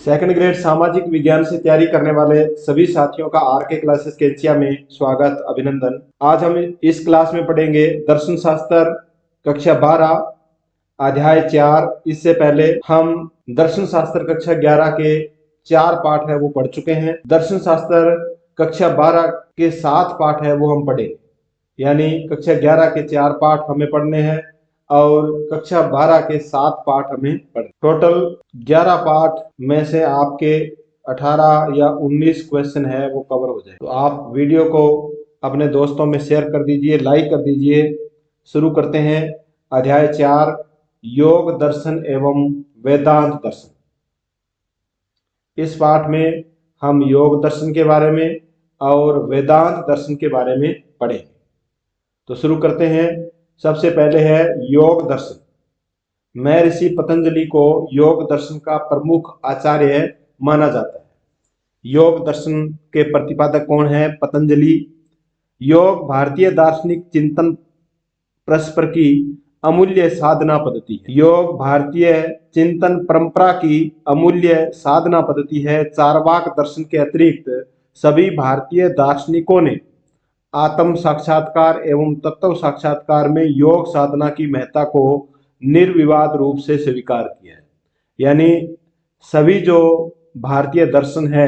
Second grade सामाजिक विज्ञान से तैयारी करने वाले सभी साथियों का आर के क्लासेस के एशिया में स्वागत अभिनंदन। आज हम इस क्लास में पढ़ेंगे दर्शन शास्त्र कक्षा 12 अध्याय 4। इससे पहले हम दर्शन शास्त्र कक्षा 11 के 4 पाठ है वो पढ़ चुके हैं। दर्शन शास्त्र कक्षा 12 के 7 पाठ है वो हम पढ़े, यानी कक्षा 11 के 4 पाठ हमें पढ़ने हैं और कक्षा 12 के 7 पाठ हमें पढ़ने। टोटल 11 पाठ में से आपके 18 या 19 क्वेश्चन है वो कवर हो जाए। तो आप वीडियो को अपने दोस्तों में शेयर कर दीजिए, लाइक कर दीजिए। शुरू करते हैं अध्याय 4 योग दर्शन एवं वेदांत दर्शन। इस पाठ में हम योग दर्शन के बारे में और वेदांत दर्शन के बारे में पढ़ेंगे। तो शुरू करते हैं। सबसे पहले है योग दर्शन। महर्षि पतंजलि को योग दर्शन का प्रमुख आचार्य माना जाता है। योग दर्शन के प्रतिपादक कौन है? पतंजलि। योग भारतीय दार्शनिक चिंतन परस्पर की अमूल्य साधना पद्धति है। योग भारतीय चिंतन परंपरा की अमूल्य साधना पद्धति है। चार्वाक दर्शन के अतिरिक्त सभी भारतीय दार्शनिकों ने आत्म साक्षात्कार एवं तत्व साक्षात्कार में योग साधना की महत्ता को निर्विवाद रूप से स्वीकार किया है। यानी सभी जो भारतीय दर्शन है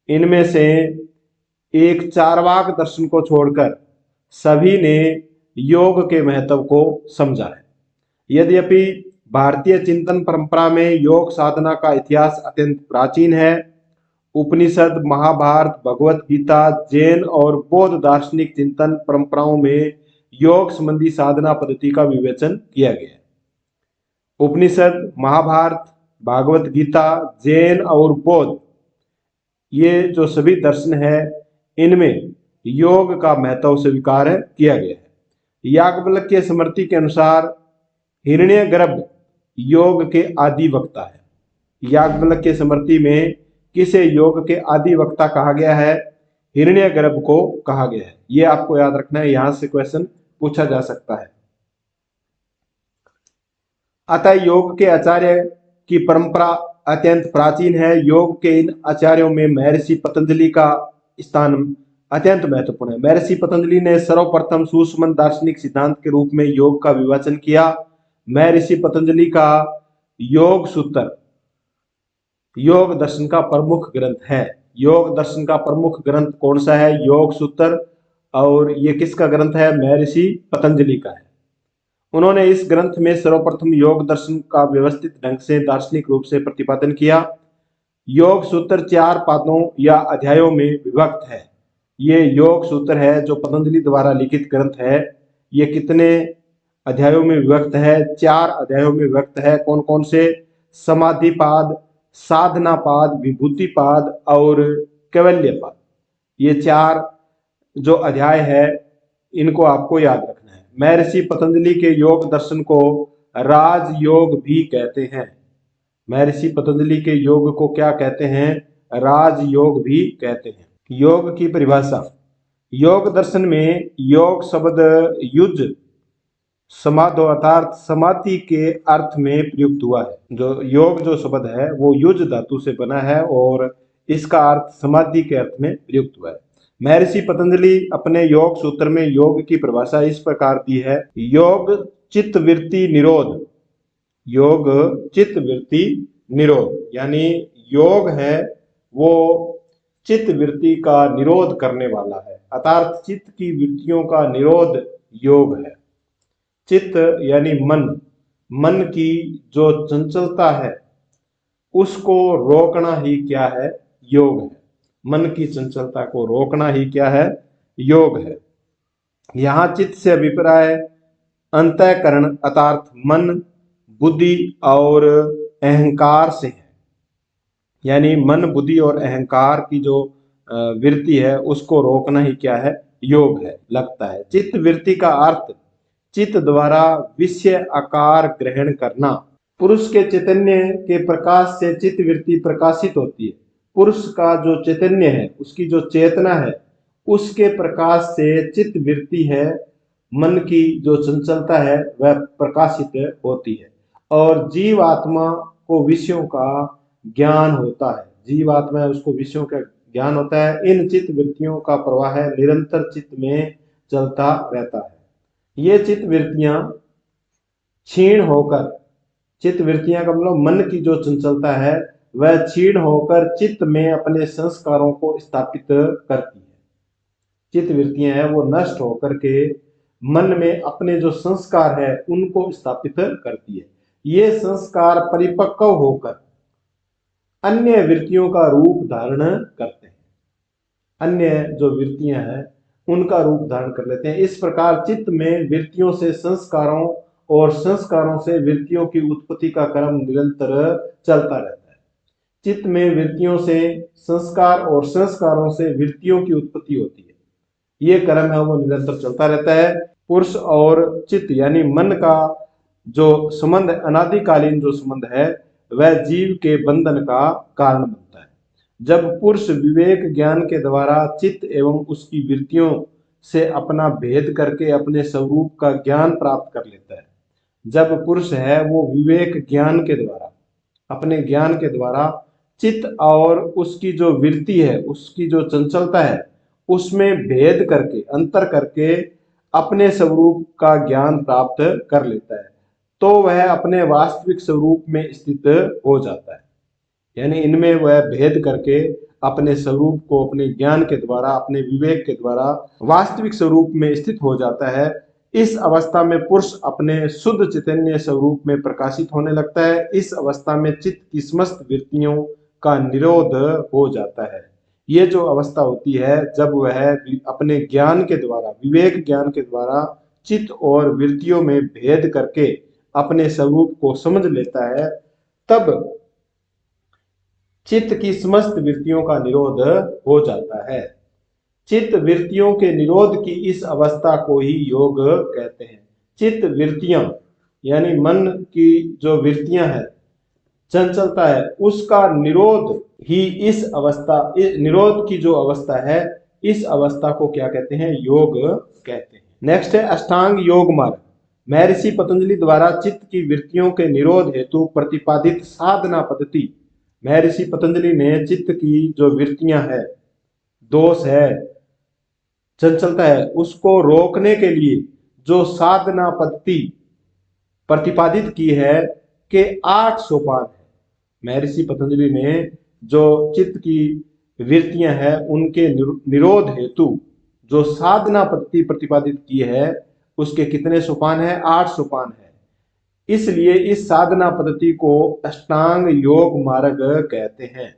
इनमें से एक चार्वाक दर्शन को छोड़कर सभी ने योग के महत्व को समझा है। यद्यपि भारतीय चिंतन परंपरा में योग साधना का इतिहास अत्यंत प्राचीन है। उपनिषद, महाभारत, भगवत गीता, जैन और बौद्ध दार्शनिक चिंतन परंपराओं में योग संबंधी साधना पद्धति का विवेचन किया गया है। उपनिषद, महाभारत, भागवत गीता, जैन और बौद्ध ये जो सभी दर्शन है इनमें योग का महत्व स्वीकार किया गया है। याज्ञवल्क्य स्मृति के अनुसार हिरण्यगर्भ योग के आदि वक्ता है। याज्ञवल्क्य स्मृति में किसे योग के आदि वक्ता कहा गया है? हिरण्यगर्भ को कहा गया है। ये आपको याद रखना है, यहां से क्वेश्चन पूछा जा सकता है। अतः योग के आचार्य की परंपरा अत्यंत प्राचीन है। योग के इन आचार्यों में महर्षि पतंजलि का स्थान अत्यंत महत्वपूर्ण है। महर्षि पतंजलि ने सर्वप्रथम सूक्ष्म दार्शनिक सिद्धांत के रूप में योग का विवेचन किया। महर्षि पतंजलि का योग सूत्र योग दर्शन का प्रमुख ग्रंथ है। योग दर्शन का प्रमुख ग्रंथ कौन सा है? योग सूत्र। और ये किसका ग्रंथ है? महर्षि पतंजलि का है। उन्होंने इस ग्रंथ में सर्वप्रथम योग दर्शन का व्यवस्थित ढंग से दार्शनिक रूप से प्रतिपादन किया। योग सूत्र 4 पादों या अध्यायों में विभक्त है। ये योग सूत्र है जो पतंजलि द्वारा लिखित ग्रंथ है। ये कितने अध्यायों में विभक्त है? 4 अध्यायों में विभक्त है। कौन कौन से? समाधिपाद, साधनापाद, विभूतिपाद और कैवल्यपाद। ये 4 जो अध्याय है इनको आपको याद रखना है। महर्षि पतंजलि के योग दर्शन को राजयोग भी कहते हैं। महर्षि पतंजलि के योग को क्या कहते हैं? राजयोग भी कहते हैं। योग की परिभाषा। योग दर्शन में योग शब्द युज समाधो अर्थात समाधि के अर्थ में प्रयुक्त हुआ है। जो योग जो शब्द है वो युज धातु से बना है और इसका अर्थ समाधि के अर्थ में प्रयुक्त हुआ है। महर्षि पतंजलि अपने योग सूत्र में योग की परिभाषा इस प्रकार दी है। योग चित्त वृत्ति निरोध। योग चित्त वृत्ति निरोध, यानी योग है वो चित्त वृत्ति का निरोध करने वाला है, अर्थात चित्त की वृत्तियों का निरोध योग है। चित्त यानी मन, मन की जो चंचलता है उसको रोकना ही क्या है? योग है। मन की चंचलता को रोकना ही क्या है? योग है। यहां चित्त से अभिप्राय अंतःकरण अर्थात मन, बुद्धि और अहंकार से है। यानी मन, बुद्धि और अहंकार की जो वृत्ति है उसको रोकना ही क्या है? योग है, लगता है। चित्त वृत्ति का अर्थ चित्त द्वारा विषय आकार ग्रहण करना। पुरुष के चैतन्य के प्रकाश से चित्त वृत्ति प्रकाशित होती है। पुरुष का जो चैतन्य है, उसकी जो चेतना है, उसके प्रकाश से चित्त वृत्ति है, मन की जो चंचलता है वह प्रकाशित होती है। और जीव आत्मा को विषयों का ज्ञान होता है। जीवात्मा है उसको विषयों का ज्ञान होता है। इन चित्त वृत्तियों का प्रवाह है निरंतर चित्त में चलता रहता है। ये चित्त वृत्तियां क्षीण होकर, चित्त वृत्तियां का मतलब मन की जो चंचलता है वह क्षीण होकर चित्त में अपने संस्कारों को स्थापित करती है। चित्त वृत्तियां है वो नष्ट होकर के मन में अपने जो संस्कार है उनको स्थापित करती है। ये संस्कार परिपक्व होकर अन्य वृत्तियों का रूप धारण करते हैं। अन्य जो वृत्तियां हैं उनका रूप धारण कर लेते हैं। इस प्रकार चित्त में वृत्तियों से संस्कारों और संस्कारों से वृत्तियों की उत्पत्ति का क्रम निरंतर चलता रहता है। चित्त में वृत्तियों से संस्कार और संस्कारों से वृत्तियों की उत्पत्ति होती है। ये क्रम है वो निरंतर चलता रहता है। पुरुष और चित्त यानी मन का जो संबंध, अनादिकालीन जो संबंध है वह जीव के बंधन का कारण बनता है। जब पुरुष विवेक ज्ञान के द्वारा चित्त एवं उसकी वृत्तियों से अपना भेद करके अपने स्वरूप का ज्ञान प्राप्त कर लेता है, जब पुरुष है वो विवेक ज्ञान के द्वारा, अपने ज्ञान के द्वारा चित्त और उसकी जो वृत्ति है, उसकी जो चंचलता है, उसमें भेद करके, अंतर करके अपने स्वरूप का ज्ञान प्राप्त कर लेता है, तो वह अपने वास्तविक स्वरूप में स्थित हो जाता है। यानी इनमें वह भेद करके अपने स्वरूप को अपने ज्ञान के द्वारा, अपने विवेक के द्वारा वास्तविक स्वरूप में स्थित हो जाता है। इस अवस्था में पुरुष अपने शुद्ध चैतन्य स्वरूप में प्रकाशित होने लगता है। इस अवस्था में चित्त की समस्त वृत्तियों का निरोध हो जाता है। ये जो अवस्था होती है जब वह अपने ज्ञान के द्वारा, विवेक ज्ञान के द्वारा चित्त और वृत्तियों में भेद करके अपने स्वरूप को समझ लेता है, तब चित्त की समस्त वृत्तियों का निरोध हो जाता है। चित्त वृत्तियों के निरोध की इस अवस्था को ही योग कहते हैं। चित्त वृत्तियां यानी मन की जो वृत्तियां है, चंचलता है, उसका निरोध ही इस अवस्था, निरोध की जो अवस्था है, इस अवस्था को क्या कहते हैं? योग कहते हैं। नेक्स्ट है अष्टांग योग मार्ग। महर्षि पतंजलि द्वारा चित्त की वृत्तियों के निरोध हेतु प्रतिपादित साधना पद्धति। महर्षि पतंजलि ने चित्त की जो वृत्तियां है, दोष है, चंचलता है, उसको रोकने के लिए जो साधना पद्धति प्रतिपादित की है के 8 सोपान है। महर्षि पतंजलि ने जो चित्त की वृत्तियां हैं उनके निरोध हेतु जो साधना पद्धति प्रतिपादित की है, उसके कितने सोपान है? 8 सोपान है। इसलिए इस साधना पद्धति को अष्टांग योग मार्ग कहते हैं।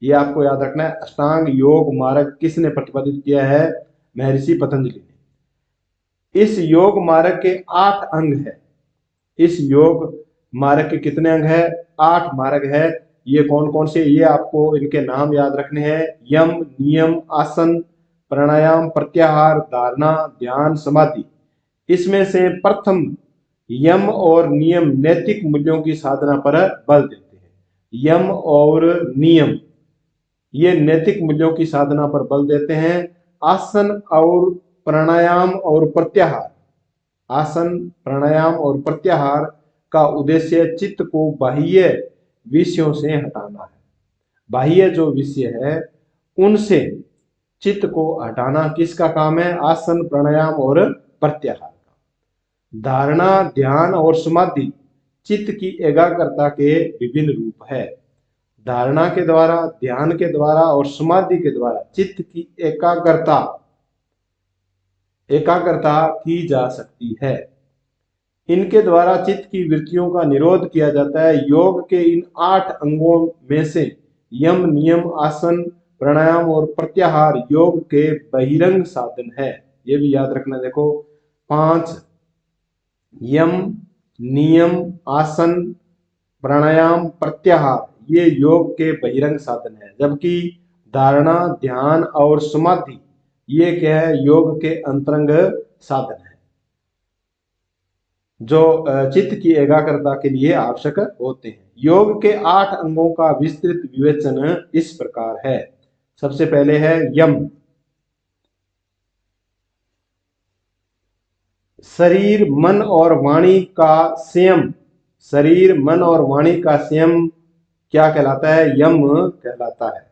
ये आपको याद रखना है। अष्टांग योग मार्ग किसने प्रतिपादित किया है? महर्षि पतंजलि ने। इस योग मार्ग के 8 अंग है। इस योग मार्ग के कितने अंग है? 8 मार्ग है। ये कौन कौन से? ये आपको इनके नाम याद रखने हैं। यम, नियम, आसन, प्राणायाम, प्रत्याहार, धारणा, ध्यान, समाधि। इसमें से प्रथम यम और नियम नैतिक मूल्यों की साधना पर बल देते हैं। यम और नियम ये नैतिक मूल्यों की साधना पर बल देते हैं। आसन और प्राणायाम और प्रत्याहार, आसन, प्राणायाम और प्रत्याहार का उद्देश्य चित्त को बाह्य विषयों से हटाना है। बाह्य जो विषय है उनसे चित्त को हटाना किसका काम है? आसन, प्राणायाम और प्रत्याहार का। धारणा, ध्यान और समाधि चित्त की एकाग्रता के विभिन्न रूप है। धारणा के द्वारा, ध्यान के द्वारा और समाधि के द्वारा चित्त की एकाग्रता की जा सकती है। इनके द्वारा चित्त की वृत्तियों का निरोध किया जाता है। योग के इन 8 अंगों में से यम, नियम, आसन, प्राणायाम और प्रत्याहार योग के बहिरंग साधन है। ये भी याद रखना। देखो 5 यम, नियम, आसन, प्राणायाम, प्रत्याहार ये योग के बहिरंग साधन है, जबकि धारणा, ध्यान और समाधि ये क्या है? योग के अंतरंग साधन है जो चित्त की एकाग्रता के लिए आवश्यक होते हैं। योग के 8 अंगों का विस्तृत विवेचन इस प्रकार है। सबसे पहले है यम। शरीर, मन और वाणी का संयम। शरीर, मन और वाणी का संयम क्या कहलाता है? यम कहलाता है।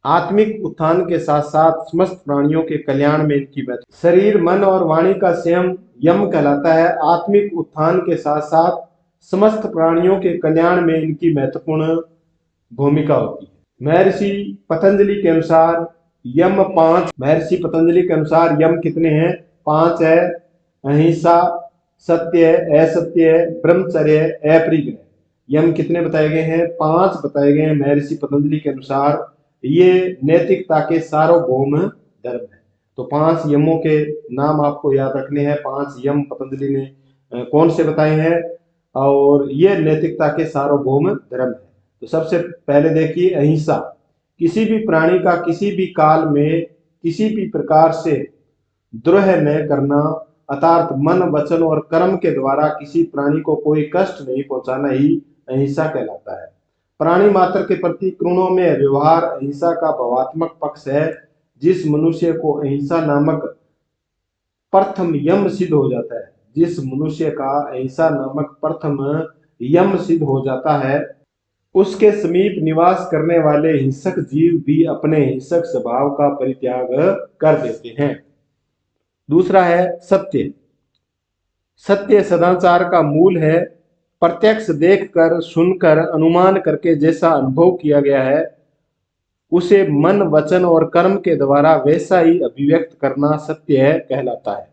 आत्मिक उत्थान के साथ साथ समस्त प्राणियों के कल्याण में इनकी महत्व, शरीर मन और वाणी का संयम यम कहलाता है। आत्मिक उत्थान के साथ साथ समस्त प्राणियों के कल्याण में इनकी महत्वपूर्ण भूमिका होती है। महर्षि पतंजलि के अनुसार यम 5, महर्षि पतंजलि के अनुसार यम कितने हैं? 5 है। अहिंसा, सत्य, असत्य, ब्रह्मचर्य, अपरिग्रह। यम कितने बताए गए हैं? 5 बताए गए हैं महर्षि पतंजलि के अनुसार। ये नैतिकता के सार्वभौम धर्म है। तो 5 यमों के नाम आपको याद रखने हैं। 5 यम पतंजलि ने कौन से बताए हैं, और ये नैतिकता के सार्वभौम धर्म है। तो सबसे पहले देखिए अहिंसा। किसी भी प्राणी का किसी भी काल में किसी भी प्रकार से द्रोह न करना, अर्थात मन वचन और कर्म के द्वारा किसी प्राणी को कोई कष्ट नहीं पहुंचाना ही अहिंसा कहलाता है। प्राणी मात्र के प्रति करुणा में व्यवहार अहिंसा का भावात्मक पक्ष है। जिस मनुष्य को अहिंसा नामक प्रथम यम सिद्ध हो जाता है, जिस मनुष्य का अहिंसा नामक प्रथम यम सिद्ध हो जाता है, उसके समीप निवास करने वाले हिंसक जीव भी अपने हिंसक स्वभाव का परित्याग कर देते हैं। दूसरा है सत्य। सत्य सदाचार का मूल है। प्रत्यक्ष देखकर, सुनकर, अनुमान करके जैसा अनुभव किया गया है, उसे मन वचन और कर्म के द्वारा वैसा ही अभिव्यक्त करना सत्य है कहलाता है।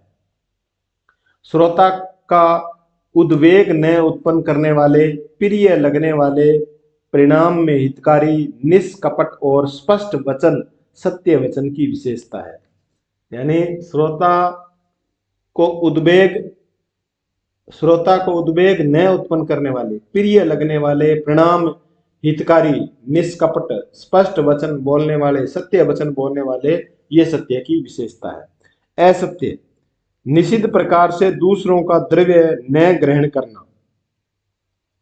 श्रोता का उद्वेग न उत्पन्न करने वाले, प्रिय लगने वाले, परिणाम में हितकारी, निष्कपट और स्पष्ट वचन सत्य वचन की विशेषता है। यानी श्रोता को उद्वेग न उत्पन्न करने वाले, प्रिय लगने वाले, परिणाम हितकारी, निष्कपट, स्पष्ट वचन बोलने वाले, सत्य वचन बोलने वाले, ये सत्य की विशेषता है। असत्य, निषिद्ध प्रकार से दूसरों का द्रव्य न ग्रहण करना,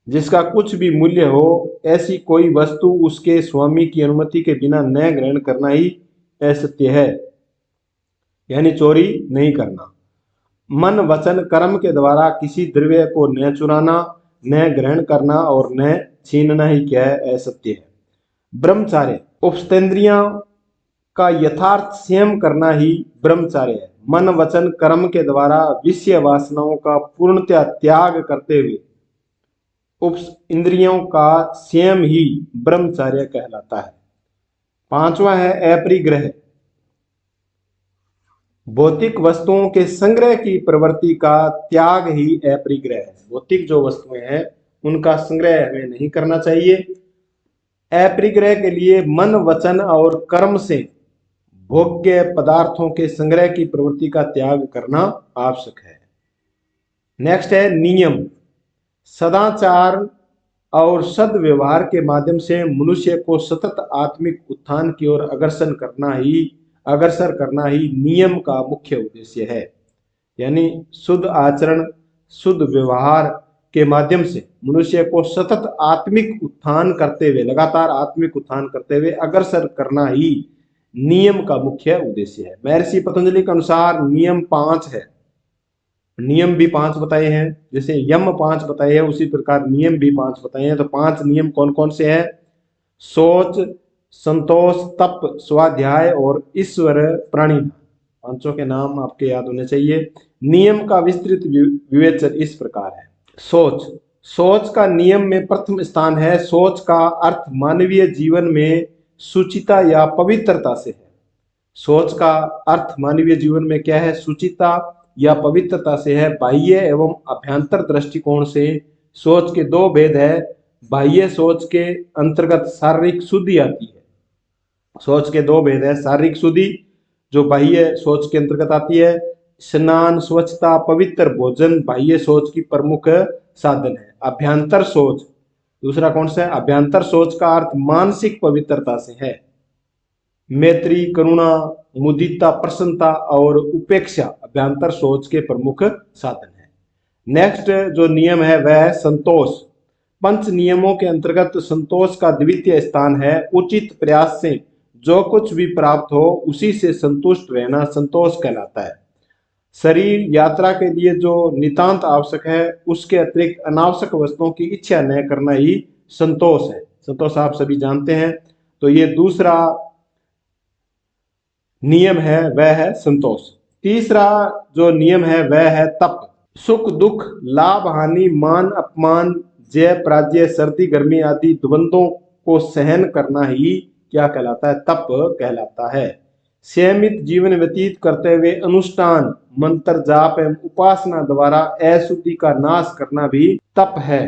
जिसका कुछ भी मूल्य हो, ऐसी कोई वस्तु उसके स्वामी की अनुमति के बिना न ग्रहण करना ही असत्य है। यानी चोरी नहीं करना। मन वचन कर्म के द्वारा किसी द्रव्य को न चुराना, न ग्रहण करना और न छीनना ही क्या है? असत्य है। ब्रह्मचार्य, उपस्थेंद्रियों का यथार्थ संयम करना ही ब्रह्मचार्य है। मन वचन कर्म के द्वारा विषय वासनाओं का पूर्णतः त्याग करते हुए उप इंद्रियों का संयम ही ब्रह्मचर्य कहलाता है। 5वां है अपरिग्रह। भौतिक वस्तुओं के संग्रह की प्रवृत्ति का त्याग ही अपरिग्रह है। भौतिक जो वस्तुएं हैं उनका संग्रह हमें नहीं करना चाहिए। अपरिग्रह के लिए मन वचन और कर्म से भोग्य पदार्थों के संग्रह की प्रवृत्ति का त्याग करना आवश्यक है। नेक्स्ट है नियम। सदाचार और सद्व्यवहार के माध्यम से मनुष्य को सतत आत्मिक उत्थान की ओर अग्रसर करना ही नियम का मुख्य उद्देश्य है। यानी शुद्ध आचरण, शुद्ध व्यवहार के माध्यम से मनुष्य को सतत आत्मिक उत्थान करते हुए, लगातार आत्मिक उत्थान करते हुए अग्रसर करना ही नियम का मुख्य उद्देश्य है। महर्षि पतंजलि के अनुसार नियम 5 है। नियम भी 5 बताए हैं, जैसे यम 5 बताए हैं उसी प्रकार नियम भी 5 बताए हैं। तो 5 नियम कौन कौन से हैं? सोच, संतोष, तप, स्वाध्याय और ईश्वर प्रणिधान। 5 के नाम आपके याद होने चाहिए। नियम का विस्तृत विवेचन इस प्रकार है। सोच का नियम में प्रथम स्थान है। सोच का अर्थ मानवीय जीवन में सुचिता या पवित्रता से है। सोच का अर्थ मानवीय जीवन में क्या है? सुचिता या पवित्रता से है। बाह्य एवं अभ्यंतर दृष्टिकोण से सोच के 2 भेद है। बाह्य सोच के अंतर्गत शारीरिक शुद्धि आती है। सोच के 2 भेद है। शारीरिक शुद्धि जो बाह्य सोच के अंतर्गत आती है, स्नान, स्वच्छता, पवित्र भोजन बाह्य सोच की प्रमुख साधन है। अभ्यंतर सोच दूसरा कौन सा है? अभ्यंतर सोच का अर्थ मानसिक पवित्रता से है। मैत्री, करुणा, मुदिता, प्रसन्नता और उपेक्षा अभ्यंतर सोच के प्रमुख साधन है। नेक्स्ट जो नियम है वह है संतोष। 5 नियमों के अंतर्गत संतोष का द्वितीय स्थान है। उचित प्रयास से जो कुछ भी प्राप्त हो उसी से संतुष्ट रहना संतोष कहलाता है। शरीर यात्रा के लिए जो नितांत आवश्यक है उसके अतिरिक्त अनावश्यक वस्तुओं की इच्छा न करना ही संतोष है। संतोष आप सभी जानते हैं। तो ये दूसरा नियम है वह है संतोष। तीसरा जो नियम है वह है तप। सुख दुख, लाभ हानि, मान अपमान, जय पराजय, सर्दी गर्मी आदि द्वंद्वों को सहन करना ही क्या कहलाता है? तप कहलाता है। संयमित जीवन व्यतीत करते हुए अनुष्ठान, मंत्र जाप एवं उपासना द्वारा अशुद्धि का नाश करना भी तप है।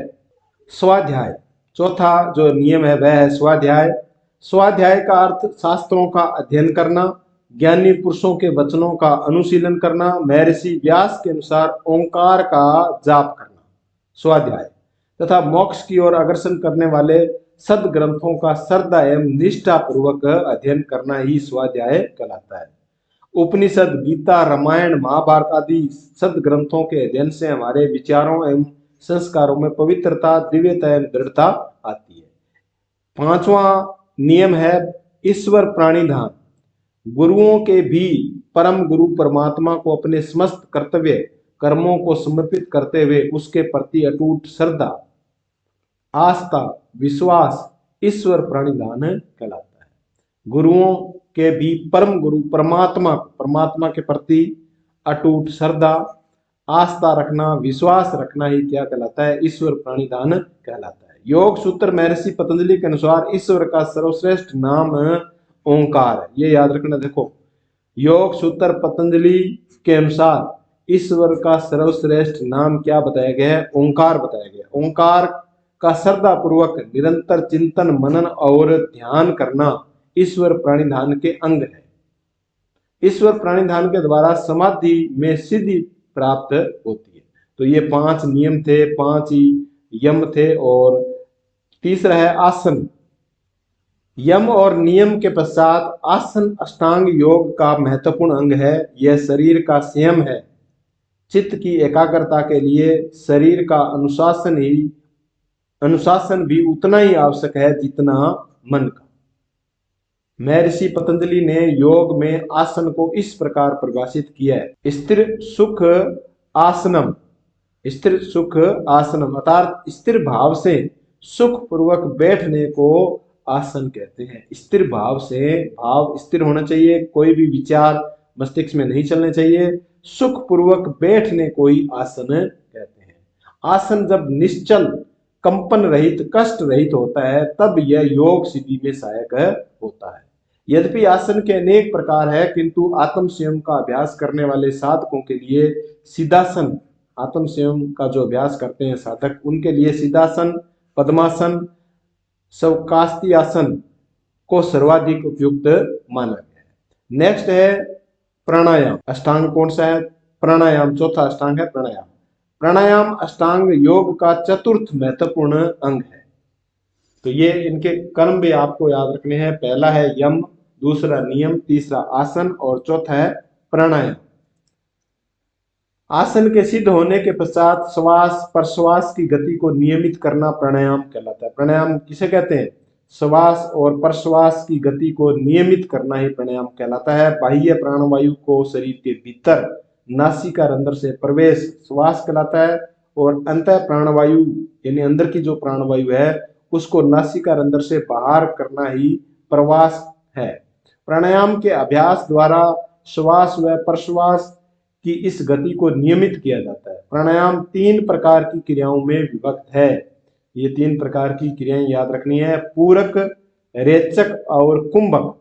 स्वाध्याय, चौथा जो नियम है वह है स्वाध्याय। स्वाध्याय का अर्थ शास्त्रों का अध्ययन करना, ज्ञानी पुरुषों के वचनों का अनुशीलन करना, महर्षि व्यास के अनुसार ओंकार का जाप करना स्वाध्याय, तथा मोक्ष की ओर अग्रसर करने वाले सदग्रंथों का श्रद्धा एवं निष्ठा पूर्वक अध्ययन करना ही स्वाध्याय कहलाता है। उपनिषद, गीता, रामायण, महाभारत आदि सदग्रंथों के अध्ययन से हमारे विचारों एवं संस्कारों में पवित्रता, दिव्यता एवं दृढ़ता आती है। पांचवा नियम है ईश्वर प्राणिधान। गुरुओं के भी परम गुरु परमात्मा को अपने समस्त कर्तव्य कर्मों को समर्पित करते हुए उसके प्रति अटूट श्रद्धा, आस्था, विश्वास ईश्वर प्राणिधान कहलाता है। गुरुओं के भी परम गुरु परमात्मा के प्रति अटूट श्रद्धा, आस्था रखना, विश्वास रखना ही क्या कहलाता है? ईश्वर प्राणिधान कहलाता है। योग सूत्र महर्षि पतंजलि के अनुसार ईश्वर का सर्वश्रेष्ठ नाम ओंकार है। ये याद रखना। देखो, योग सूत्र पतंजलि के अनुसार ईश्वर का सर्वश्रेष्ठ नाम क्या बताया गया है? ओंकार बताया गया। ओंकार का श्रद्धा पूर्वक निरंतर चिंतन, मनन और ध्यान करना ईश्वर प्राणिधान के अंग है। ईश्वर प्राणिधान के द्वारा समाधि में सिद्धि प्राप्त होती है। तो ये 5 नियम थे, 5 यम थे। और तीसरा है आसन। यम और नियम के पश्चात आसन अष्टांग योग का महत्वपूर्ण अंग है। यह शरीर का संयम है। चित्त की एकाग्रता के लिए शरीर का अनुशासन भी उतना ही आवश्यक है जितना मन का। महर्षि पतंजलि ने योग में आसन को इस प्रकार परिभाषित किया है: स्थिर सुख आसनम। स्थिर सुख आसनम अर्थात स्थिर भाव से सुख पूर्वक बैठने को आसन कहते हैं। स्थिर भाव से, भाव स्थिर होना चाहिए, कोई भी विचार मस्तिष्क में नहीं चलने चाहिए। सुख पूर्वक बैठने को ही आसन कहते हैं। आसन जब निश्चल, कंपन रहित, कष्ट रहित होता है तब यह योग सिद्धि में सहायक होता है। यद्यपि आसन के अनेक प्रकार है, किंतु आत्म संयम का अभ्यास करने वाले साधकों के लिए सिद्धासन, आत्म संयम का जो अभ्यास करते हैं साधक, उनके लिए सिद्धासन, पद्मासन, शवकास्ती आसन को सर्वाधिक उपयुक्त माना गया है। नेक्स्ट है प्राणायाम। अष्टांग कौन सा है? प्राणायाम। चौथा अष्टांग है प्राणायाम। प्राणायाम अष्टांग योग का चतुर्थ महत्वपूर्ण अंग है। तो ये इनके कर्म भी आपको याद रखने हैं। पहला है यम, दूसरा नियम, तीसरा आसन और चौथा है प्राणायाम। आसन के सिद्ध होने के पश्चात श्वास प्रश्वास की गति को नियमित करना प्राणायाम कहलाता है। प्राणायाम किसे कहते हैं? श्वास और प्रश्वास की गति को नियमित करना ही प्राणायाम कहलाता है। बाह्य प्राणवायु को शरीर के भीतर नासिका रंध्र से प्रवेश श्वास कहलाता है, और अंतः प्राणवायु यानी अंदर की जो प्राणवायु है उसको नासिका रंध्र से बाहर करना ही प्रवास है। प्राणायाम के अभ्यास द्वारा श्वास व प्रश्वास की इस गति को नियमित किया जाता है। प्राणायाम 3 प्रकार की क्रियाओं में विभक्त है। ये 3 प्रकार की क्रियाएं याद रखनी है: पूरक, रेचक और कुंभक।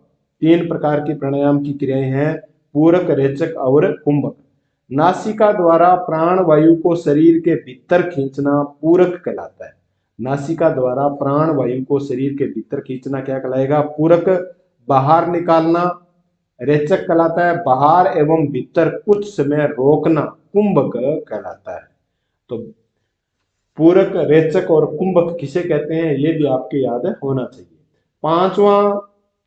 3 प्रकार की प्राणायाम की क्रियाएं हैं: पूरक, रेचक और कुंभक। नासिका द्वारा प्राण वायु को शरीर के भीतर खींचना पूरक कहलाता है। नासिका द्वारा प्राण वायु को शरीर के भीतर खींचना क्या कहलाएगा? पूरक। बाहर निकालना रेचक कहलाता है। बाहर एवं भीतर कुछ समय रोकना कुंभक कहलाता है। तो पूरक, रेचक और कुंभक किसे कहते हैं ये भी आपके याद होना चाहिए। 5वां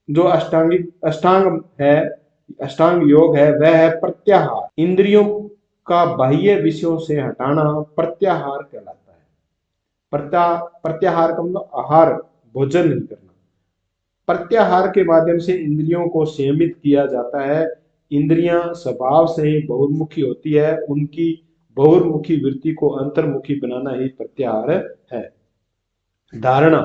जो अष्टांग है, अष्टांग योग है, वह है प्रत्याहार। इंद्रियों का बाह्य विषयों से हटाना प्रत्याहार कहलाता है। प्रत्याहार का मतलब आहार, भोजन नहीं करना। प्रत्याहार के माध्यम से इंद्रियों को संयमित किया जाता है। इंद्रियां स्वभाव से ही बहुर्मुखी होती है, उनकी बहुर्मुखी वृत्ति को अंतर्मुखी बनाना ही प्रत्याहार है। धारणा,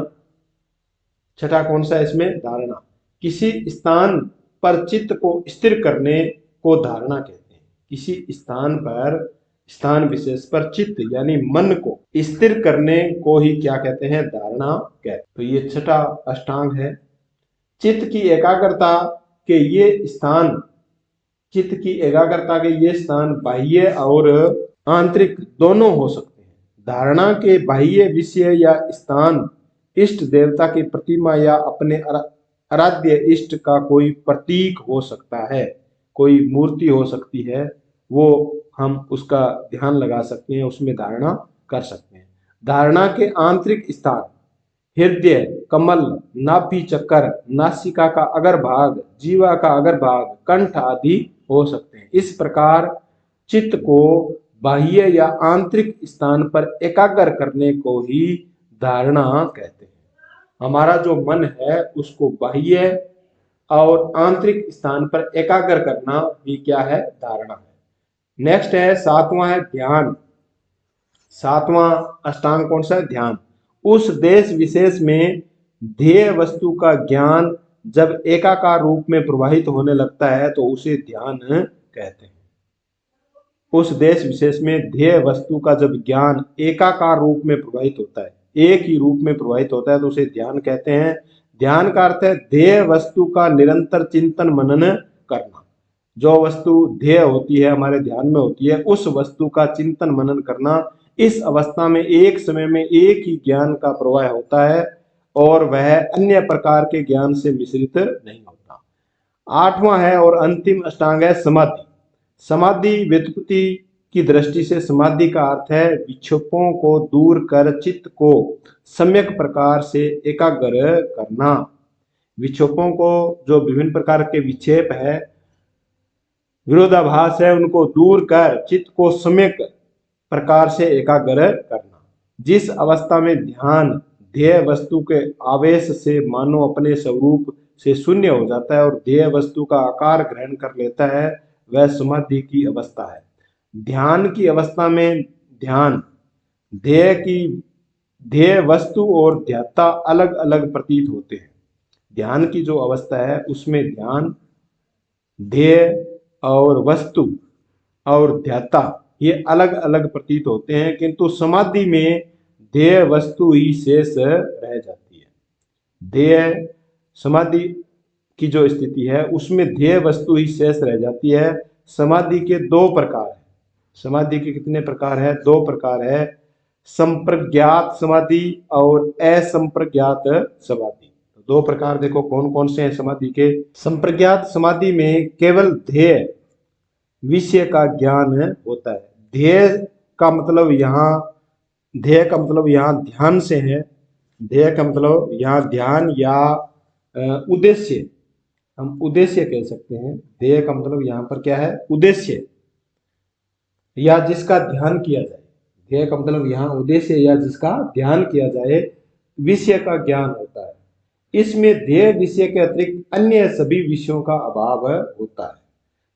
छठा कौन सा है इसमें? धारणा। किसी स्थान पर चित्त को स्थिर करने को धारणा कहते हैं। किसी स्थान पर, स्थान विशेष पर चित्त यानी मन को स्थिर करने को ही क्या कहते हैं? धारणा कहते हैं। तो ये छठा अष्टांग है। चित्त की एकाग्रता के ये स्थान, चित्त की एकाग्रता के ये स्थान बाह्य और आंतरिक दोनों हो सकते हैं। धारणा के बाह्य विषय या स्थान इष्ट देवता की प्रतिमा या अपने आराध्य इष्ट का कोई प्रतीक हो सकता है, कोई मूर्ति हो सकती है, वो हम उसका ध्यान लगा सकते हैं, उसमें धारणा कर सकते हैं। धारणा के आंतरिक स्थान हृदय, कमल, नाभि चक्र, नासिका का अग्रभाग, जीवा का अग्रभाग, कंठ आदि हो सकते हैं। इस प्रकार चित्त को बाह्य या आंतरिक स्थान पर एकाग्र करने को ही धारणा कहते हैं। हमारा जो मन है उसको बाह्य और आंतरिक स्थान पर एकाग्र करना भी क्या है? धारणा है। नेक्स्ट है सातवां है ध्यान। सातवां अष्टांग कौन सा है? ध्यान। उस देश विशेष में ध्येय वस्तु का ज्ञान जब एकाकार रूप में प्रवाहित होने लगता है तो उसे ध्यान कहते हैं। उस देश विशेष में ध्येय वस्तु का जब ज्ञान एकाकार रूप में प्रवाहित होता है, एक ही रूप में प्रवाहित होता है, तो उसे ध्यान कहते हैं। ध्यान का अर्थ है ध्येय वस्तु का निरंतर चिंतन मनन करना। जो वस्तु ध्येय होती है, हमारे ध्यान में होती है, उस वस्तु का चिंतन मनन करना। इस अवस्था में एक समय में एक ही ज्ञान का प्रवाह होता है और वह अन्य प्रकार के ज्ञान से मिश्रित नहीं होता। आठवां है और अंतिम अष्टांग है समाधि। समाधि व्युत्पत्ति की दृष्टि से समाधि का अर्थ है विक्षेपों को दूर कर चित्त को सम्यक प्रकार से एकाग्र करना। विक्षेपों को, जो विभिन्न प्रकार के विक्षेप है, विरोधाभास है, उनको दूर कर चित्त को सम्यक प्रकार से एकाग्र करना। जिस अवस्था में ध्यान ध्येय वस्तु के आवेश से मानो अपने स्वरूप से शून्य हो जाता है और ध्येय वस्तु का आकार ग्रहण कर लेता है, वह समाधि की अवस्था है। ध्यान की अवस्था में ध्यान ध्येय वस्तु और ध्याता अलग अलग प्रतीत होते हैं। ध्यान की जो अवस्था है उसमें ध्यान, ध्येय और वस्तु और ध्याता ये अलग अलग प्रतीत होते हैं, किंतु समाधि में ध्येय वस्तु ही शेष रह जाती है। ध्येय समाधि की जो स्थिति है उसमें ध्येय वस्तु ही शेष रह जाती है। समाधि के दो प्रकार है। समाधि के कितने प्रकार है? दो प्रकार है, संप्रज्ञात समाधि और असंप्रज्ञात समाधि। दो प्रकार देखो कौन कौन से हैं समाधि के। संप्रज्ञात समाधि में केवल ध्येय विषय का ज्ञान होता है। ध्येय का मतलब यहाँ ध्यान से है। ध्येय का मतलब यहाँ ध्यान या उद्देश्य, हम उद्देश्य कह सकते हैं। ध्येय का मतलब यहाँ पर क्या है? उद्देश्य या जिसका ध्यान किया जाए। ध्येय का मतलब यहाँ उद्देश्य या जिसका ध्यान किया जाए, विषय का ज्ञान होता है। इसमें ध्येय विषय के अतिरिक्त अन्य सभी विषयों का अभाव होता है।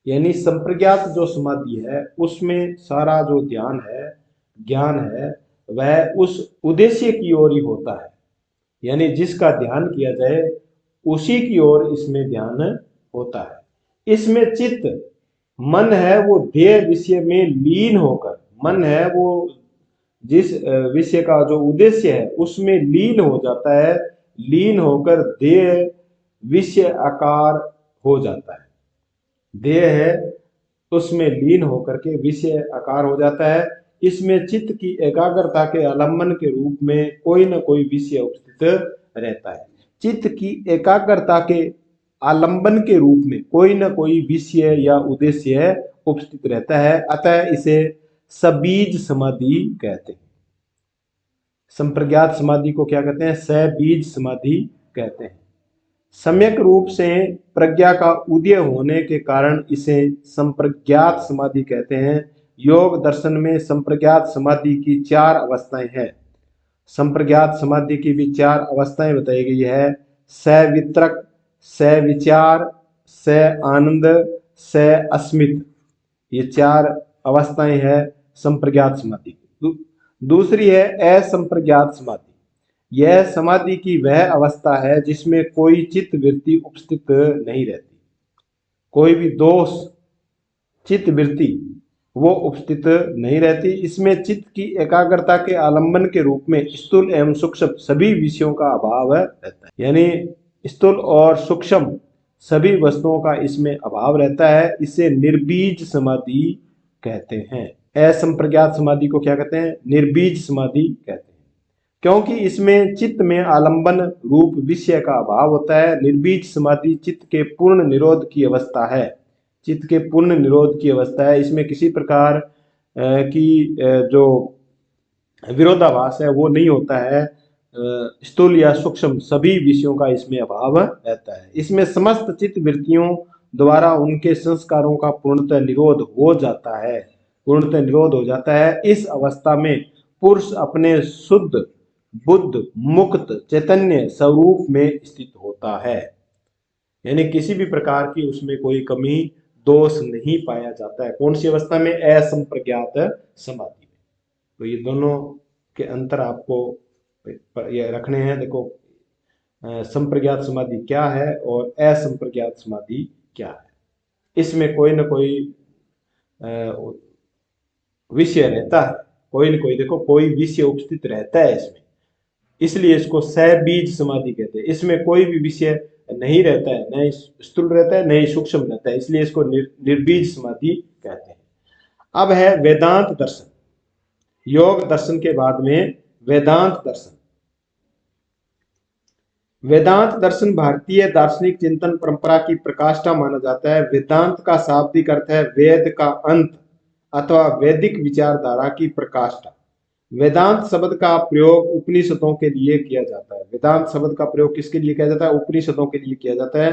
यानी संप्रज्ञात जो समाधि है उसमें सारा जो ध्यान है, ज्ञान है, वह उस उद्देश्य की ओर ही होता है। यानी जिसका ध्यान किया जाए उसी की ओर इसमें ध्यान होता है। इसमें चित्त, मन है वो ध्येय विषय में लीन होकर, मन है वो जिस विषय का जो उद्देश्य है उसमें लीन हो जाता है। लीन होकर ध्येय विषय आकार हो जाता है। ध्येय है उसमें लीन होकर के विषय आकार हो जाता है। इसमें चित्त की एकाग्रता के आलम्बन के रूप में कोई न कोई विषय उपस्थित रहता है। चित्त की एकाग्रता के आलम्बन के रूप में कोई न कोई विषय या उद्देश्य उपस्थित रहता है, अतः इसे सबीज समाधि कहते हैं। संप्रज्ञात समाधि को क्या कहते हैं? सबीज समाधि कहते हैं। सम्यक रूप से प्रज्ञा का उदय होने के कारण इसे संप्रज्ञात समाधि कहते हैं। योग दर्शन में संप्रज्ञात समाधि की 4 अवस्थाएं हैं। संप्रज्ञात समाधि की भी 4 अवस्थाएं बताई गई है। सवितरक, सविचार, स आनंद, स अस्मित, ये 4 अवस्थाएं हैं संप्रज्ञात समाधि की। दूसरी है असंप्रज्ञात समाधि। यह समाधि की वह अवस्था है जिसमें कोई चित्त वृत्ति उपस्थित नहीं रहती, कोई भी दोष चित्त वृत्ति वो उपस्थित नहीं रहती। इसमें चित्त की एकाग्रता के आलंबन के रूप में स्थूल एवं सूक्ष्म सभी विषयों का अभाव रहता है, यानी स्थूल और सूक्ष्म सभी वस्तुओं का इसमें अभाव रहता है। इसे निर्बीज समाधि कहते हैं। असंप्रज्ञात समाधि को क्या कहते हैं? निर्बीज समाधि कहते हैं, क्योंकि इसमें चित्त में आलंबन रूप विषय का अभाव होता है। निर्बीज समाधि चित्त के पूर्ण निरोध की अवस्था है, चित्त के पूर्ण निरोध की अवस्था है। इसमें किसी प्रकार की जो विरोधाभास है वो नहीं होता है। स्थूल या सूक्ष्म सभी विषयों का इसमें अभाव रहता है। इसमें समस्त चित्त वृत्तियों द्वारा उनके संस्कारों का पूर्णतः निरोध हो जाता है, पूर्णतः निरोध हो जाता है। इस अवस्था में पुरुष अपने शुद्ध बुद्ध मुक्त चैतन्य स्वरूप में स्थित होता है, यानी किसी भी प्रकार की उसमें कोई कमी दोष नहीं पाया जाता है। कौन सी अवस्था में? असंप्रज्ञात समाधि में। तो ये दोनों के अंतर आपको ये रखने हैं। देखो, संप्रज्ञात समाधि क्या है और असंप्रज्ञात समाधि क्या है, इसमें कोई ना कोई विषय रहता है, कोई न कोई, देखो कोई विषय उपस्थित रहता है इसमें, इसलिए इसको सबीज समाधि कहते हैं। इसमें कोई भी विषय नहीं रहता है, न ही स्थूल रहता है न ही सूक्ष्म रहता है, इसलिए इसको निर्बीज समाधि कहते हैं। अब है वेदांत दर्शन। योग दर्शन के बाद में वेदांत दर्शन। वेदांत दर्शन भारतीय दार्शनिक चिंतन परंपरा की प्रकाष्ठा माना जाता है। वेदांत का शाब्दिक अर्थ है वेद का अंत अथवा वैदिक विचारधारा की प्रकाष्ठा। वेदांत शब्द का प्रयोग उपनिषदों के लिए किया जाता है। वेदांत शब्द का प्रयोग किसके लिए किया जाता है? उपनिषदों के लिए किया जाता है,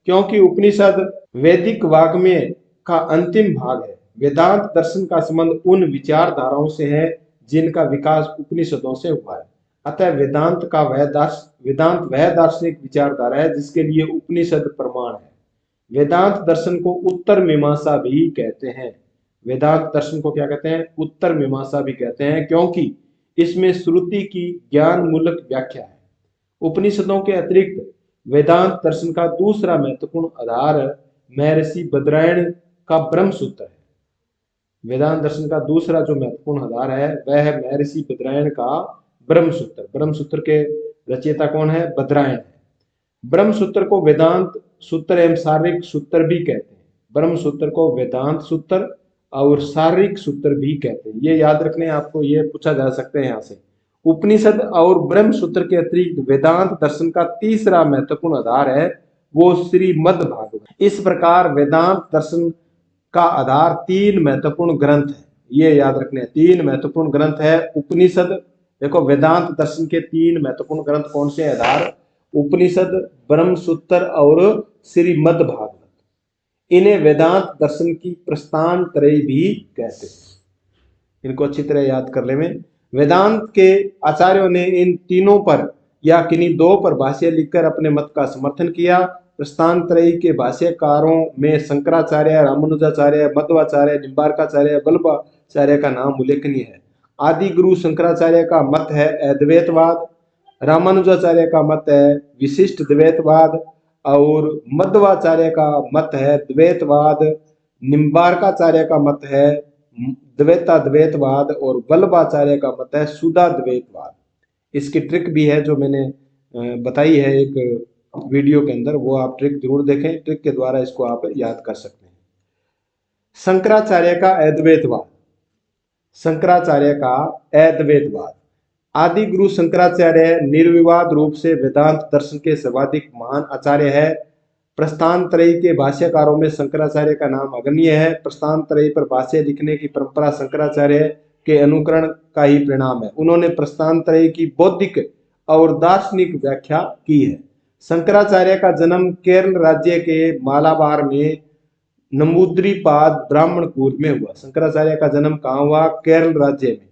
क्योंकि उपनिषद वैदिक वाग्मय का अंतिम भाग है। वेदांत दर्शन का संबंध उन विचारधाराओं से है जिनका विकास उपनिषदों से हुआ है। अतः वेदांत वह दार्शनिक विचारधारा है जिसके लिए उपनिषद प्रमाण है। वेदांत दर्शन को उत्तर मीमांसा भी कहते हैं। वेदांत दर्शन को क्या कहते हैं? उत्तर मीमांसा भी कहते हैं, क्योंकि इसमें श्रुति की ज्ञान मूलक व्याख्या है। उपनिषदों के अतिरिक्त वेदांत दर्शन का दूसरा महत्वपूर्ण आधार महर्षि बद्रायण का ब्रह्म सूत्र है। वेदांत दर्शन का दूसरा जो महत्वपूर्ण आधार है वह है महर्षि बद्रायण का ब्रह्म सूत्र। ब्रह्म सूत्र के रचयिता कौन है? बद्रायण है। ब्रह्म सूत्र को वेदांत सूत्र एवं शारीरिक सूत्र भी कहते हैं। ब्रह्म सूत्र को वेदांत सूत्र और शारीरिक सूत्र भी कहते हैं। ये याद रखने, आपको ये पूछा जा सकता है यहाँ से। उपनिषद और ब्रह्म सूत्र के अतिरिक्त वेदांत दर्शन का तीसरा महत्वपूर्ण आधार है वो श्रीमद् भागवत। इस प्रकार वेदांत दर्शन का आधार तीन महत्वपूर्ण ग्रंथ है। ये याद रखने, तीन महत्वपूर्ण ग्रंथ है। उपनिषद, देखो वेदांत दर्शन के तीन महत्वपूर्ण ग्रंथ कौन से आधार? उपनिषद, ब्रह्म सूत्र और श्रीमद् भागवत। इन्हें वेदांत दर्शन की प्रस्थान त्रयी भी कहते हैं। इनको अच्छी तरह याद कर ले। में वेदांत के आचार्यों ने इन तीनों पर या किन्हीं दो पर भाष्य लिखकर अपने मत का समर्थन किया। प्रस्थान त्रयी के भाष्यकारों में शंकराचार्य, रामानुजाचार्य, मध्वाचार्य, निम्बार्काचार्य, वल्लभाचार्य का नाम उल्लेखनीय है। आदि गुरु शंकराचार्य का मत है अद्वैतवाद, रामानुजाचार्य का मत है विशिष्ट द्वैतवाद और मध्वाचार्य का मत है द्वैतवाद, निम्बार्काचार्य का मत है द्वैताद्वैतवाद और वल्लभाचार्य का मत है शुद्धाद्वैतवाद। इसकी ट्रिक भी है जो मैंने बताई है एक वीडियो के अंदर, वो आप ट्रिक जरूर देखें। ट्रिक के द्वारा इसको आप याद कर सकते हैं। शंकराचार्य का अद्वैतवाद। शंकराचार्य का अद्वैतवाद। आदि गुरु शंकराचार्य निर्विवाद रूप से वेदांत दर्शन के सर्वाधिक महान आचार्य है। प्रस्थान त्रयी के भाष्यकारों में शंकराचार्य का नाम अग्रणीय है। प्रस्थान त्रयी पर भाष्य लिखने की परंपरा शंकराचार्य के अनुकरण का ही परिणाम है। उन्होंने प्रस्थान त्रयी की बौद्धिक और दार्शनिक व्याख्या की है। शंकराचार्य का जन्म केरल राज्य के मालाबार में नंबूद्रीपाद ब्राह्मण कुल में हुआ। शंकराचार्य का जन्म कहाँ हुआ? केरल राज्य में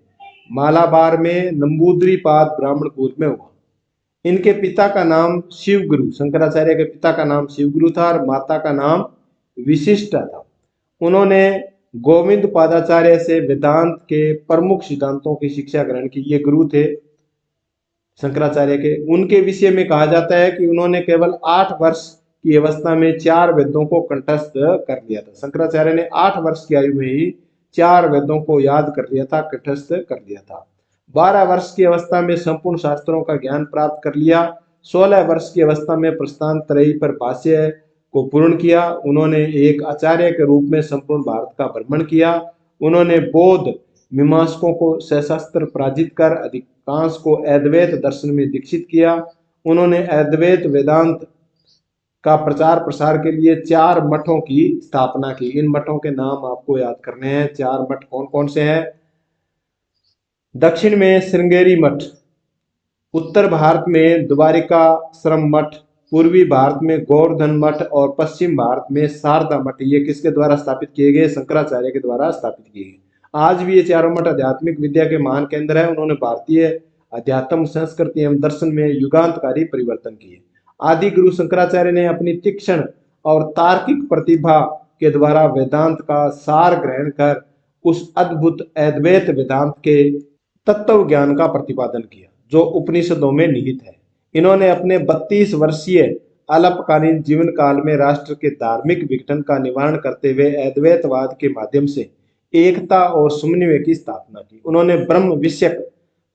मालाबार में नंबूद्रीपाद ब्राह्मण कुल में हुआ। इनके पिता का नाम शिवगुरु, शंकराचार्य के पिता का नाम शिवगुरु था और माता का नाम विशिष्टा था। उन्होंने गोविंद पादाचार्य से वेदांत के प्रमुख सिद्धांतों की शिक्षा ग्रहण की। ये गुरु थे शंकराचार्य के। उनके विषय में कहा जाता है कि उन्होंने केवल 8 वर्ष की अवस्था में 4 वेदों को कंठस्थ कर लिया था। शंकराचार्य ने 8 वर्ष की आयु में ही 4 वेदों को याद कर लिया था, कंठस्थ कर लिया था। 12 वर्ष की अवस्था में संपूर्ण शास्त्रों का ज्ञान प्राप्त कर लिया। 16 वर्ष की अवस्था में प्रस्थान त्रयी पर भाष्य को पूर्ण किया। उन्होंने एक आचार्य के रूप में संपूर्ण भारत का भ्रमण किया। उन्होंने बौद्ध मीमांसकों को सशस्त्र पराजित कर अधिकांश को अद्वैत दर्शन में दीक्षित किया। उन्होंने अद्वैत वेदांत का प्रचार प्रसार के लिए 4 मठों की स्थापना की। इन मठों के नाम आपको याद करने हैं। 4 मठ कौन कौन से हैं? दक्षिण में श्रृंगेरी मठ, उत्तर भारत में द्वारिकाश्रम मठ, पूर्वी भारत में गोवर्धन मठ और पश्चिम भारत में शारदा मठ। ये किसके द्वारा स्थापित किए गए? शंकराचार्य के द्वारा स्थापित किए गए। आज भी ये चारों मठ आध्यात्मिक विद्या के महान केंद्र है। उन्होंने भारतीय अध्यात्म, संस्कृति एवं दर्शन में युगांतकारी परिवर्तन किए। आदि गुरु शंकराचार्य ने अपनी तीक्ष्ण और तार्किक प्रतिभा के द्वारा वेदांत का सार ग्रहण कर उस अद्भुत अद्वैत वेदांत के तत्व ज्ञान का प्रतिपादन किया जो उपनिषदों में निहित है। इन्होंने अपने 32 वर्षीय अल्पकालीन जीवन काल में राष्ट्र के धार्मिक विघटन का निवारण करते हुए अद्वैतवाद के माध्यम से एकता और समन्वय की स्थापना की। उन्होंने ब्रह्म विषयक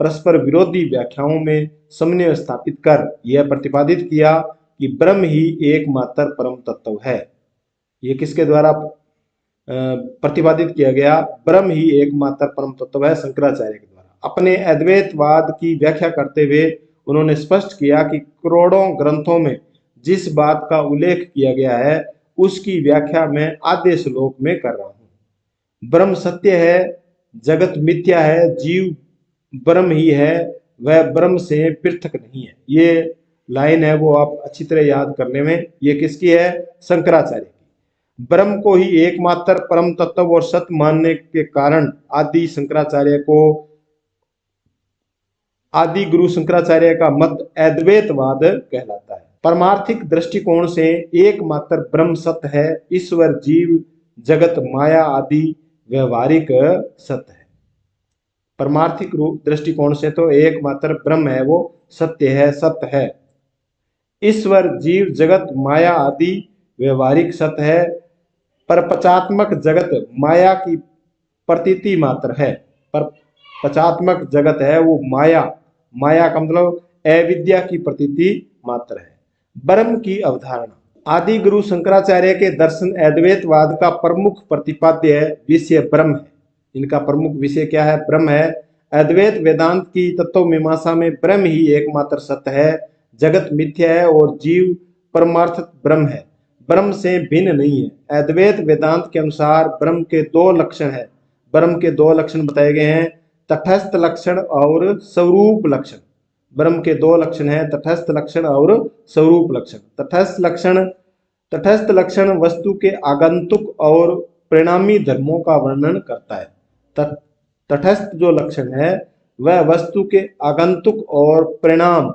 परस्पर विरोधी व्याख्याओं में समन्वय स्थापित कर यह प्रतिपादित किया कि ब्रह्म ही एकमात्र परम तत्व है। ये किसके द्वारा प्रतिपादित किया गया? ब्रह्म ही एकमात्र परम तत्व है, शंकराचार्य के द्वारा। अपने अद्वैतवाद की व्याख्या करते हुए उन्होंने स्पष्ट किया कि करोड़ों ग्रंथों में जिस बात का उल्लेख किया गया है उसकी व्याख्या मैं आधे श्लोक में कर रहा हूं। ब्रह्म सत्य है, जगत मिथ्या है, जीव ब्रह्म ही है, वह ब्रह्म से पृथक नहीं है। ये लाइन है वो आप अच्छी तरह याद करने में। ये किसकी है? शंकराचार्य की। ब्रह्म को ही एकमात्र परम तत्व और सत्य मानने के कारण आदि शंकराचार्य को आदि गुरु शंकराचार्य का मत अद्वैतवाद कहलाता है। परमार्थिक दृष्टिकोण से एकमात्र ब्रह्म सत्य है। ईश्वर, जीव, जगत, माया आदि व्यवहारिक सत्य है। परमार्थिक दृष्टिकोण से तो एकमात्र ब्रह्म है वो सत्य है, सत्य है। ईश्वर, जीव, जगत, माया आदि व्यवहारिक सत्य है। पर पचात्मक जगत माया की प्रतीति मात्र है। पर पचात्मक जगत है वो माया, माया का मतलब अविद्या की प्रतीति मात्र है। ब्रह्म की अवधारणा। आदि गुरु शंकराचार्य के दर्शन अद्वैतवाद का प्रमुख प्रतिपाद्य विषय ब्रह्म है। इनका प्रमुख विषय क्या है? ब्रह्म है। अद्वैत वेदांत की तत्व मीमांसा में ब्रह्म ही एकमात्र सत्य है, जगत मिथ्या है और जीव परमार्थ ब्रह्म है, ब्रह्म से भिन्न नहीं है। अद्वैत वेदांत के अनुसार ब्रह्म के 2 लक्षण है। ब्रह्म के 2 लक्षण बताए गए हैं, तटस्थ लक्षण और स्वरूप लक्षण। ब्रह्म के 2 लक्षण हैं, तटस्थ लक्षण और स्वरूप लक्षण। तटस्थ लक्षण वस्तु के आगंतुक और परिणामी धर्मों का वर्णन करता है। तटस्थ जो लक्षण है वह वस्तु के आगंतुक और परिणाम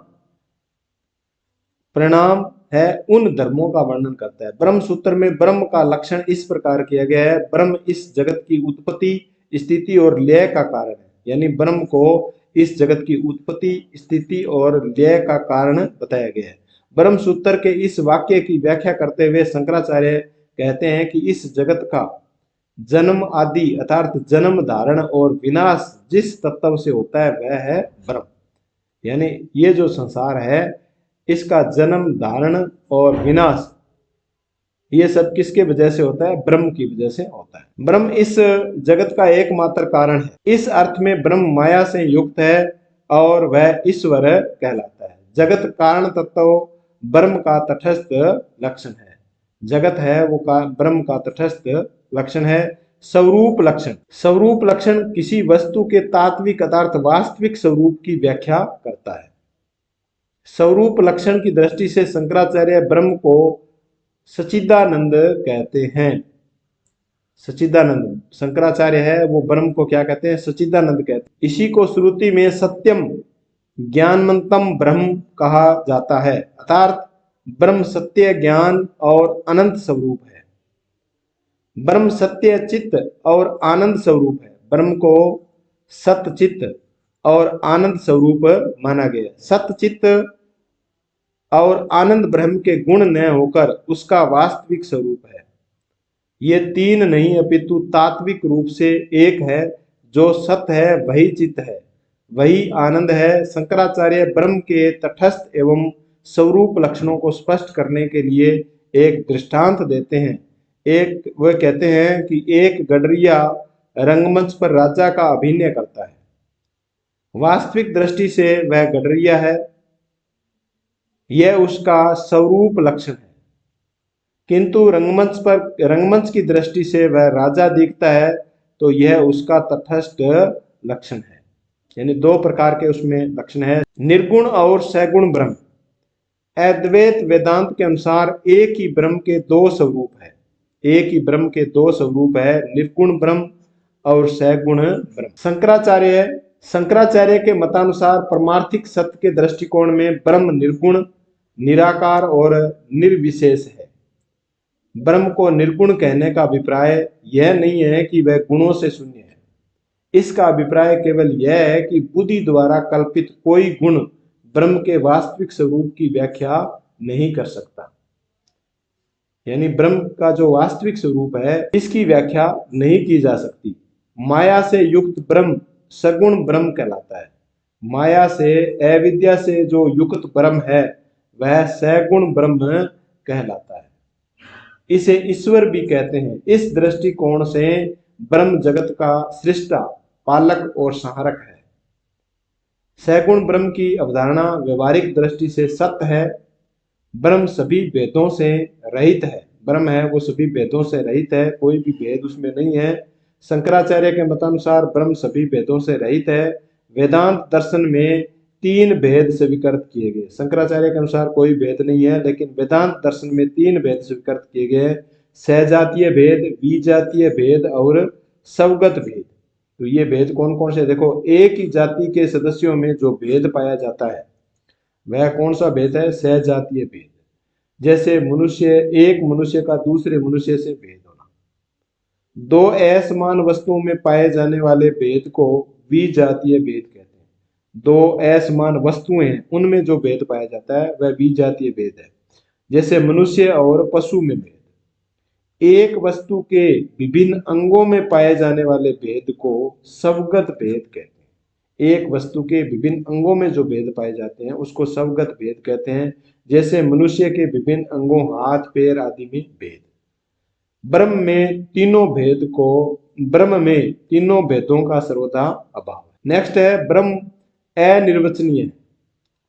है उन धर्मों का वर्णन करता है। ब्रह्म सूत्र में ब्रह्म का लक्षण इस प्रकार किया गया है, ब्रह्म इस जगत की उत्पत्ति, स्थिति और लय का कारण है। यानी ब्रह्म को इस जगत की उत्पत्ति, स्थिति और लय का कारण बताया गया है। ब्रह्म सूत्र के इस वाक्य की व्याख्या करते हुए शंकराचार्य कहते हैं कि इस जगत का जन्म आदि अर्थात जन्म, धारण और विनाश जिस तत्व से होता है वह है ब्रह्म। यानी ये जो संसार है इसका जन्म, धारण और विनाश ये सब किसके वजह से होता है? ब्रह्म की वजह से होता है। ब्रह्म इस जगत का एकमात्र कारण है। इस अर्थ में ब्रह्म माया से युक्त है और वह ईश्वर कहलाता है। जगत कारण तत्व ब्रह्म का तटस्थ लक्षण है। जगत है वो ब्रह्म का तटस्थ लक्षण है। स्वरूप लक्षण। स्वरूप लक्षण किसी वस्तु के तात्विक अर्थात वास्तविक स्वरूप की व्याख्या करता है। स्वरूप लक्षण की दृष्टि से शंकराचार्य ब्रह्म को सच्चिदानंद कहते हैं। सच्चिदानंद शंकराचार्य है वो ब्रह्म को क्या कहते हैं? सच्चिदानंद कहते हैं। इसी को श्रुति में सत्यम ज्ञानमंतम ब्रह्म कहा जाता है, अर्थात ब्रह्म सत्य, ज्ञान और अनंत स्वरूप है। ब्रह्म सत्य, चित्त और आनंद स्वरूप है। ब्रह्म को सत्य, चित्त और आनंद स्वरूप माना गया। सत्य चित्त और आनंद ब्रह्म के गुण न होकर उसका वास्तविक स्वरूप है। ये तीन नहीं अपितु तात्विक रूप से एक है। जो सत्य है वही चित्त है, वही आनंद है। शंकराचार्य ब्रह्म के तटस्थ एवं स्वरूप लक्षणों को स्पष्ट करने के लिए एक दृष्टांत देते हैं। वह कहते हैं कि एक गडरिया रंगमंच पर राजा का अभिनय करता है। वास्तविक दृष्टि से वह गडरिया है, यह उसका स्वरूप लक्षण है, किंतु रंगमंच की दृष्टि से वह राजा दिखता है तो यह उसका तटस्थ लक्षण है। यानी दो प्रकार के उसमें लक्षण है, निर्गुण और सगुण ब्रह्म। अद्वैत वेदांत के अनुसार एक ही ब्रह्म के दो स्वरूप है, एक ही ब्रह्म के दो स्वरूप है, निर्गुण ब्रह्म और सगुण ब्रह्म। शंकराचार्य के मतानुसार परमार्थिक सत्य के दृष्टिकोण में ब्रह्म निर्गुण, निराकार और निर्विशेष है। ब्रह्म को निर्गुण कहने का अभिप्राय यह नहीं है कि वह गुणों से शून्य है। इसका अभिप्राय केवल यह है कि बुद्धि द्वारा कल्पित कोई गुण ब्रह्म के वास्तविक स्वरूप की व्याख्या नहीं कर सकता। यानी ब्रह्म का जो वास्तविक स्वरूप है इसकी व्याख्या नहीं की जा सकती। माया से युक्त ब्रह्म सगुण ब्रह्म कहलाता है। माया से, अविद्या से जो युक्त ब्रह्म है वह सगुण ब्रह्म कहलाता है। इसे ईश्वर भी कहते हैं। इस दृष्टिकोण से ब्रह्म जगत का सृष्टा, पालक और संहारक है। सगुण ब्रह्म की अवधारणा व्यवहारिक दृष्टि से सत्य है। ब्रह्म सभी भेदों से रहित है। ब्रह्म है वो सभी भेदों से रहित है, कोई भी भेद उसमें नहीं है। शंकराचार्य के मतानुसार ब्रह्म सभी भेदों से रहित है। वेदांत दर्शन में तीन भेद स्वीकृत किए गए। शंकराचार्य के अनुसार कोई भेद नहीं है, लेकिन वेदांत दर्शन में तीन भेद स्वीकृत किए गए: सहजातीय भेद, विजातीय भेद और स्वगत भेद। तो ये भेद कौन कौन से? देखो, एक ही जाति के सदस्यों में जो भेद पाया जाता है वह कौन सा भेद है? सहजातीय भेद। जैसे एक मनुष्य का दूसरे मनुष्य से भेद होना। दो असमान वस्तुओं में पाए जाने वाले भेद को विजातीय भेद कहते हैं। दो असमान वस्तुएं हैं उनमें जो भेद पाया जाता है वह विजातीय भेद है। जैसे मनुष्य और पशु में भेद। एक वस्तु के विभिन्न अंगों में पाए जाने वाले भेद को स्वगत भेद कहते हैं। एक वस्तु के विभिन्न अंगों में जो भेद पाए जाते हैं उसको स्वगत भेद कहते हैं। जैसे मनुष्य के विभिन्न अंगों, हाथ, पैर आदि में भेद। ब्रह्म में तीनों भेदों का सर्वथा अभाव है। नेक्स्ट है ब्रह्म अनिर्वचनीय है।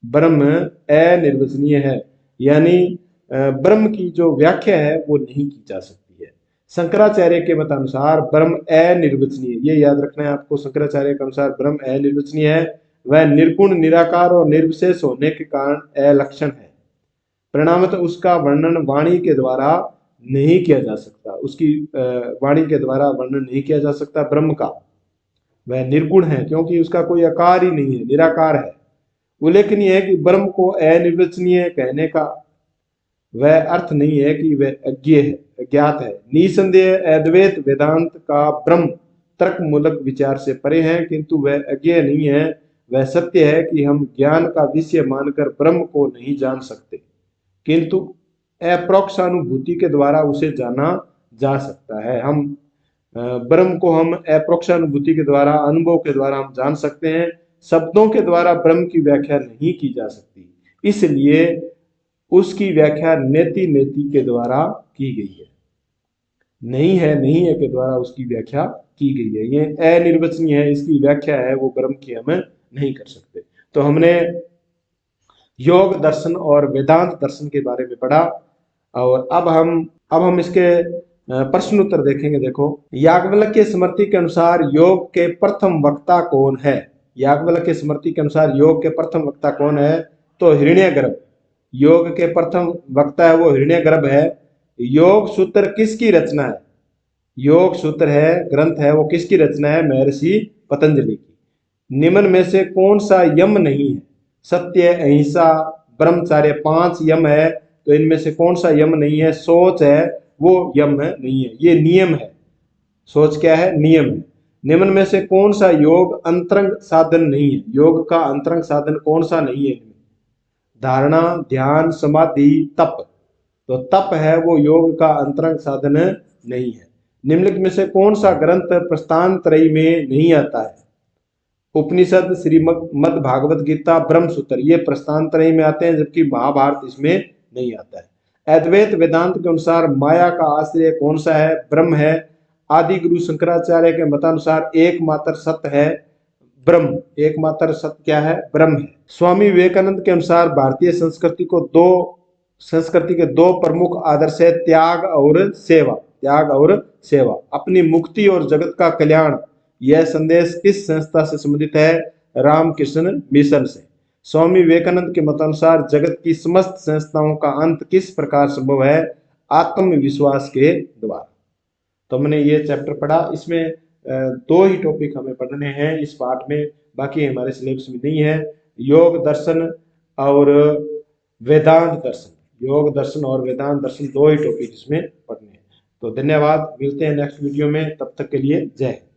ब्रह्म अनिर्वचनीय है, यानी ब्रह्म की जो व्याख्या है वो नहीं की जा सकती है। शंकराचार्य के मतानुसार ब्रह्म अनिर्वचनीय, ये याद रखना है आपको। शंकराचार्य के अनुसार ब्रह्म अनिर्वचनीय है, वह निर्गुण, निराकार और निर्विशेष होने के कारण अलक्षण है। परिणामतः उसका वर्णन वाणी के द्वारा नहीं किया जा सकता। उसकी वाणी के द्वारा वर्णन नहीं किया जा सकता ब्रह्म का। वह निर्गुण है क्योंकि उसका कोई आकार ही नहीं है, निराकार है। उल्लेखनीय है कि ब्रह्म को अनिर्वचनीय कहने का वह अर्थ नहीं है कि वह अज्ञात है। निसंदेह अद्वैत वेदांत का ब्रह्म तर्कमूलक विचार से परे है, किंतु वह अज्ञेय नहीं है। वह सत्य है कि हम ज्ञान का विषय मानकर ब्रह्म को नहीं जान सकते, किंतु अप्रोक्षानुभूति के द्वारा उसे जाना जा सकता है। हम ब्रह्म को हम अप्रोक्षानुभूति के द्वारा, अनुभव के द्वारा हम जान सकते हैं। शब्दों के द्वारा ब्रह्म की व्याख्या नहीं की जा सकती, इसलिए उसकी व्याख्या नेति के द्वारा की गई है। नहीं है के द्वारा उसकी व्याख्या की गई है। ये अनिर्वचनीय है, इसकी व्याख्या है वो ब्रह्म की हम नहीं कर सकते। तो हमने योग दर्शन और वेदांत दर्शन के बारे में पढ़ा, और अब हम इसके प्रश्न उत्तर देखेंगे। देखो, याज्ञवल्क्य स्मृति के अनुसार योग के प्रथम वक्ता कौन है? याज्ञवल्क्य स्मृति के अनुसार योग के प्रथम वक्ता कौन है? तो हिरण्यगर्भ योग के प्रथम वक्ता है, वो हिरण्यगर्भ है। योग सूत्र किसकी रचना है? योग सूत्र है, ग्रंथ है, वो किसकी रचना है? महर्षि पतंजलि की। निम्न में से कौन सा यम नहीं है? सत्य, अहिंसा, ब्रह्मचर्य 5 यम है, तो इनमें से कौन सा यम नहीं है? सोच है, वो यम नहीं है, ये नियम है। सोच क्या है? नियम है। निम्न में से कौन सा योग अंतरंग साधन नहीं है? योग का अंतरंग साधन कौन सा नहीं है? धारणा, ध्यान, समाधि, तप। तो तप है वो योग का अंतरंग साधन नहीं है। निम्नलिखित में से कौन सा ग्रंथ प्रस्थान त्रयी में नहीं आता है? उपनिषद, श्रीमद् भागवत गीता, ब्रह्म सूत्र, ये प्रस्थान त्रयी में आते हैं, जबकि महाभारत इसमें नहीं आता है। अद्वैत वेदांत के अनुसार माया का आश्रय कौन सा है? ब्रह्म है। आदि गुरु शंकराचार्य के मतानुसार एकमात्र सत्य है ब्रह्म। एकमात्र सत्य क्या है? ब्रह्म है। स्वामी विवेकानंद के अनुसार भारतीय संस्कृति के दो प्रमुख आदर्श है, त्याग और सेवा। त्याग और सेवा। अपनी मुक्ति और जगत का कल्याण, यह संदेश किस संस्था से संबंधित है? रामकृष्ण मिशन से। स्वामी विवेकानंद के मतानुसार जगत की समस्त संस्थाओं का अंत किस प्रकार संभव है? आत्मविश्वास के द्वारा। तो हमने ये चैप्टर पढ़ा, इसमें दो ही टॉपिक हमें पढ़ने हैं इस पाठ में, बाकी हमारे सिलेबस में नहीं है। योग दर्शन और वेदांत दर्शन। योग दर्शन और वेदांत दर्शन दो ही टॉपिक इसमें पढ़ने हैं। तो धन्यवाद, मिलते हैं नेक्स्ट वीडियो में, तब तक के लिए जय हिंद।